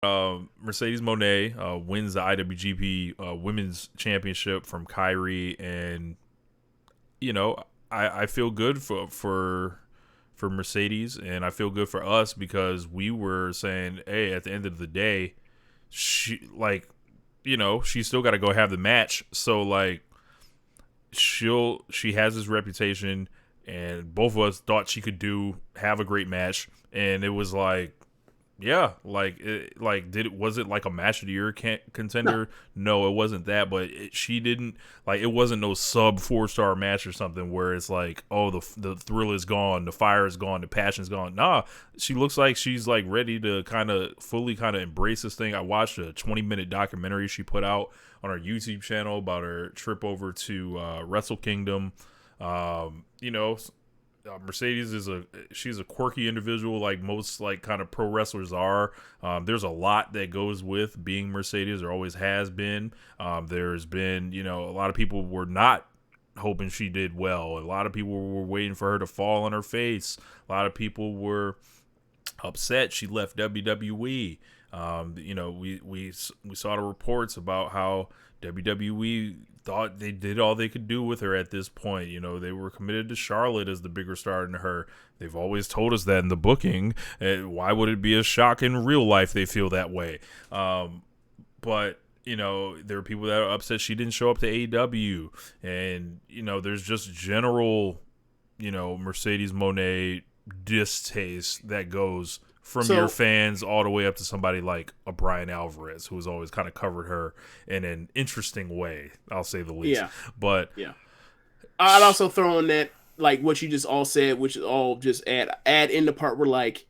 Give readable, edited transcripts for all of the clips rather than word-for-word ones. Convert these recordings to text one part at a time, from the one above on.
Mercedes Mone wins the IWGP Women's Championship from KAIRI, and I feel good for Mercedes, and I feel good for us because we were saying, hey, at the end of the day, she still got to go have the match. So like, she has this reputation, and both of us thought she could have a great match, and it was like, yeah, was it like a match of the year No. contender? No, it wasn't that, but she didn't, like, it wasn't no sub 4-star match or something where it's like, oh, the thrill is gone, the fire is gone, the passion's gone. Nah, she looks like she's like ready to kind of fully kind of embrace this thing. I watched a 20-minute documentary she put out on her YouTube channel about her trip over to Wrestle Kingdom. You know, Mercedes she's a quirky individual, like most like kind of pro wrestlers are. There's a lot that goes with being Mercedes. There always has been. There's been, a lot of people were not hoping she did well. A lot of people were waiting for her to fall on her face. A lot of people were upset she left WWE. We saw the reports about how WWE thought they did all they could do with her at this point. They were committed to Charlotte as the bigger star than her. They've always told us that in the booking. Why would it be a shock in real life they feel that way? But there are people that are upset she didn't show up to AEW, and there's just general, Mercedes Moné distaste that goes from your So fans all the way up to somebody like a Brian Alvarez, who has always kind of covered her in an interesting way, I'll say the least. yeah, But yeah. I'd also throw in that like what you just all said, which is all just add in the part where like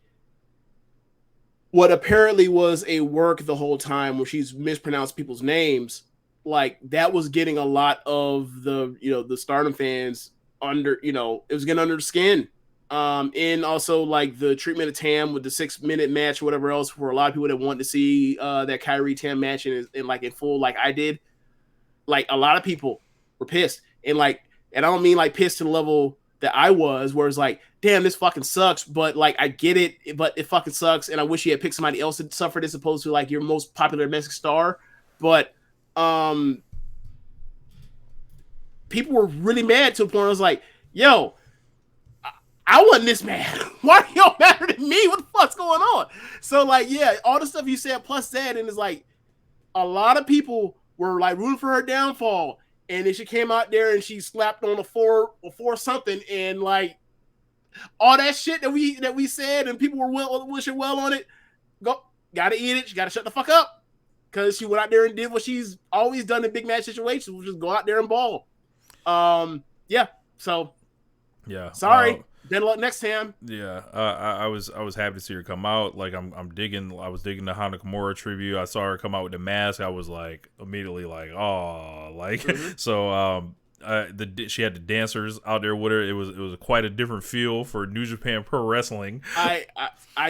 what apparently was a work the whole time where she's mispronounced people's names, like that was getting a lot of the Stardom fans under, it was getting under the skin. And also like the treatment of Tam with the 6 minute match, whatever else, for a lot of people that want to see that Kyrie Tam match in like in full, like I did. Like a lot of people were pissed, and I don't mean like pissed to the level that I was, where it's like, damn, this fucking sucks. But like, I get it, but it fucking sucks, and I wish you had picked somebody else to suffer this, opposed to like your most popular domestic star. But um, people were really mad to a point. I was like, yo, I wasn't this mad. Why do y'all matter to me? What the fuck's going on? So like, yeah, all the stuff you said plus that, and it's like a lot of people were like rooting for her downfall, and then she came out there and she slapped on a four something, and like all that shit that we said, and people were wishing well on it. Gotta eat it. She gotta shut the fuck up, because she went out there and did what she's always done in big match situations, which is go out there and ball. Yeah. So yeah, sorry. Better luck next time. yeah, I was happy to see her come out. Like I'm digging. I was digging the Hana Kimura tribute. I saw her come out with the mask. I was like immediately like, oh, like so. She had the dancers out there with her. It was quite a different feel for New Japan Pro Wrestling. I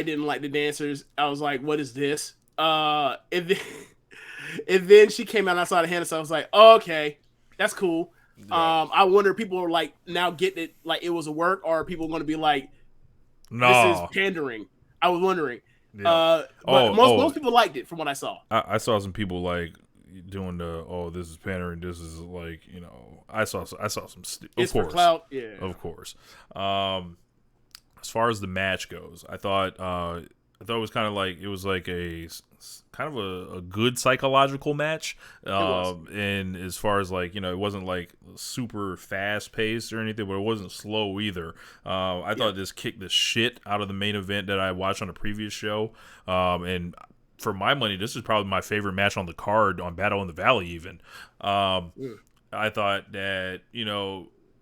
didn't like the dancers. I was like, what is this? And then she came out and I saw the hand, so I was like, oh, okay, that's cool. Yeah. I wonder if people are like now getting it like it was a work, or are people going to be like, this is No. pandering? I was wondering. Yeah. But most people liked it from what I saw. I saw some people like doing this is pandering, this is like, I saw some It's of for course, clout. Yeah. of course. As far as the match goes, I thought it was kind of like, it was like kind of a good psychological match. It was. And as far as like, it wasn't like super fast paced or anything, but it wasn't slow either. I thought this kicked the shit out of the main event that I watched on a previous show. And for my money, this is probably my favorite match on the card on Battle in the Valley even. I thought that,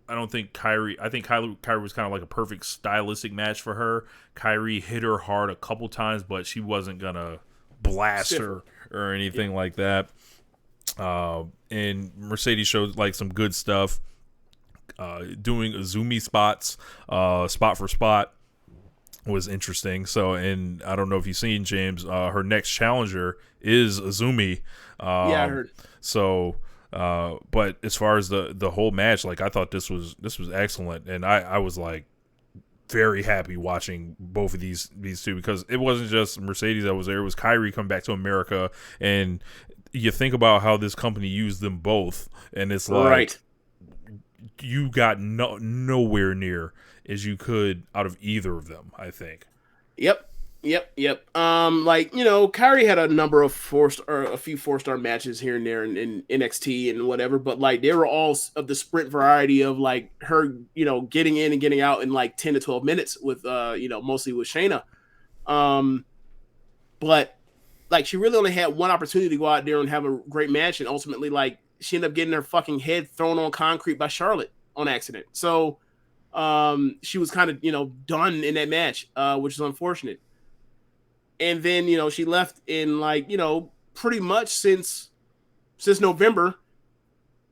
I don't think I think Kyrie was kind of like a perfect stylistic match for her. Kyrie hit her hard a couple times, but she wasn't going to blast her or anything like that. And Mercedes showed like some good stuff, doing Azumi spots, spot for spot was interesting. So, and I don't know if you've seen, James, her next challenger is Azumi. Yeah, I heard. So, but as far as the whole match, like I thought this was excellent, and I was like very happy watching both of these two, because it wasn't just Mercedes that was there. It was KAIRI coming back to America, and you think about how this company used them both, and it's like Right. you got nowhere near as you could out of either of them, I think. Yep. Like, Kyrie had a number of a few 4-star matches here and there in NXT and whatever, but like they were all of the sprint variety of like her, getting in and getting out in like 10 to 12 minutes with, mostly with Shayna. But like she really only had one opportunity to go out there and have a great match, and ultimately like she ended up getting her fucking head thrown on concrete by Charlotte on accident. So she was kind of, done in that match, which is unfortunate. And then, she left in like, pretty much since November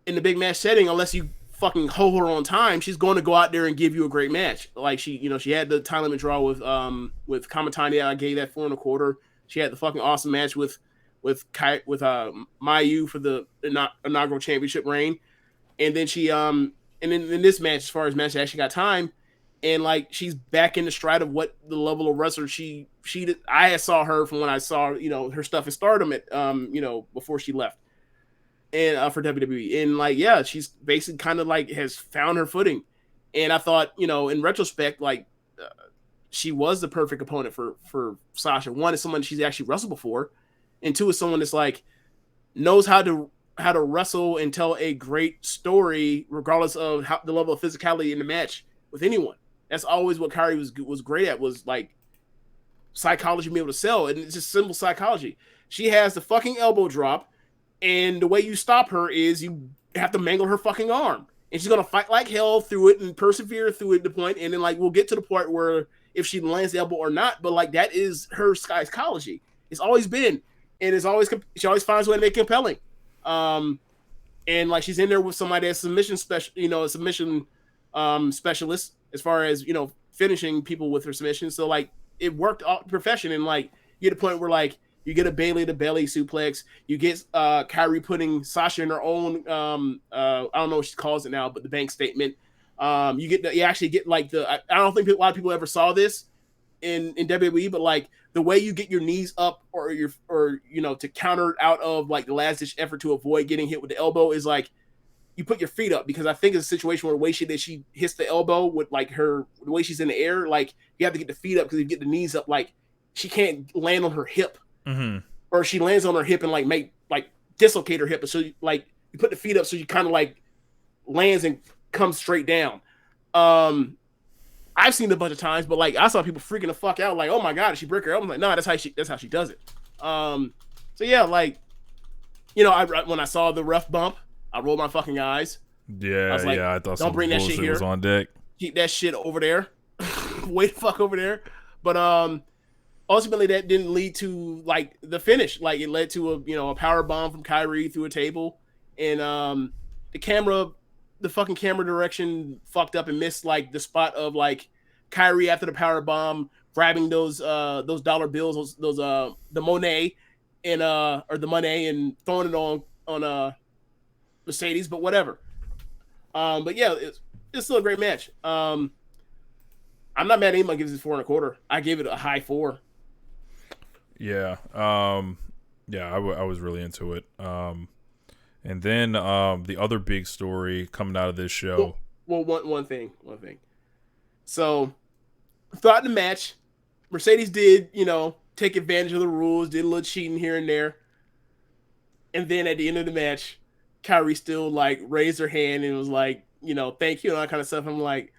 in the big match setting, unless you fucking hold her on time, she's going to go out there and give you a great match. Like she had the time limit draw with Kamatani. I gave that 4.25. She had the fucking awesome match with Mayu for the inaugural championship reign. And then she and in this match, as far as match, actually got time. And like she's back in the stride of what the level of wrestler she did. I saw her from when I saw her stuff in Stardom at before she left, and for WWE. And like she's basically kind of like has found her footing. And I thought in retrospect like she was the perfect opponent for Sasha. One is someone she's actually wrestled before, and two is someone that's like knows how to wrestle and tell a great story regardless of the level of physicality in the match with anyone. That's always what KAIRI was great at, was like psychology, being able to sell. And it's just simple psychology. She has the fucking elbow drop, and the way you stop her is you have to mangle her fucking arm. And she's gonna fight like hell through it and persevere through it to the point. And then like we'll get to the point where if she lands the elbow or not, but like that is her psychology. It's always been, and she always finds a way to make it compelling. And like she's in there with somebody that's submission specialist as far as finishing people with her submission. So like it worked out perfection, and like you get a point where like you get a Bailey to belly suplex, you get KAIRI putting Sasha in her own I don't know what she calls it now, but the bank statement. You actually get like I don't think a lot of people ever saw this in WWE, but like the way you get your knees up or to counter out of like the last ditch effort to avoid getting hit with the elbow is like you put your feet up, because I think it's a situation where the way she hits the elbow with like the way she's in the air, like you have to get the feet up, because if you get the knees up, like she can't land on her hip, or she lands on her hip and like make like dislocate her hip. So you put the feet up so you kind of like lands and comes straight down. I've seen it a bunch of times, but like I saw people freaking the fuck out, like, oh my god, did she break her elbow? I'm like, nah, that's how she does it. So yeah, like when I saw the ref bump, I rolled my fucking eyes. Yeah, I was like, I thought don't bring that shit here. Was on deck. Keep that shit over there. Wait the fuck over there. But ultimately that didn't lead to like the finish. Like it led to a power bomb from KAIRI through a table, and the fucking camera direction fucked up and missed like the spot of like KAIRI after the power bomb grabbing those dollar bills, the Mone and or the money, and throwing it on Mercedes, but whatever. But yeah, it's still a great match. I'm not mad at anyone gives it 4.25. I gave it a high 4. Yeah. I was really into it. And then the other big story coming out of this show. Well, one thing. So throughout the match, Mercedes did, take advantage of the rules, did a little cheating here and there. And then at the end of the match, KAIRI still like raised her hand and was like, thank you and all that kind of stuff. I'm like,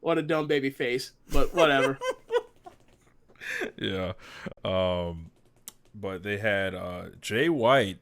what a dumb baby face, but whatever. Yeah. But they had Jay White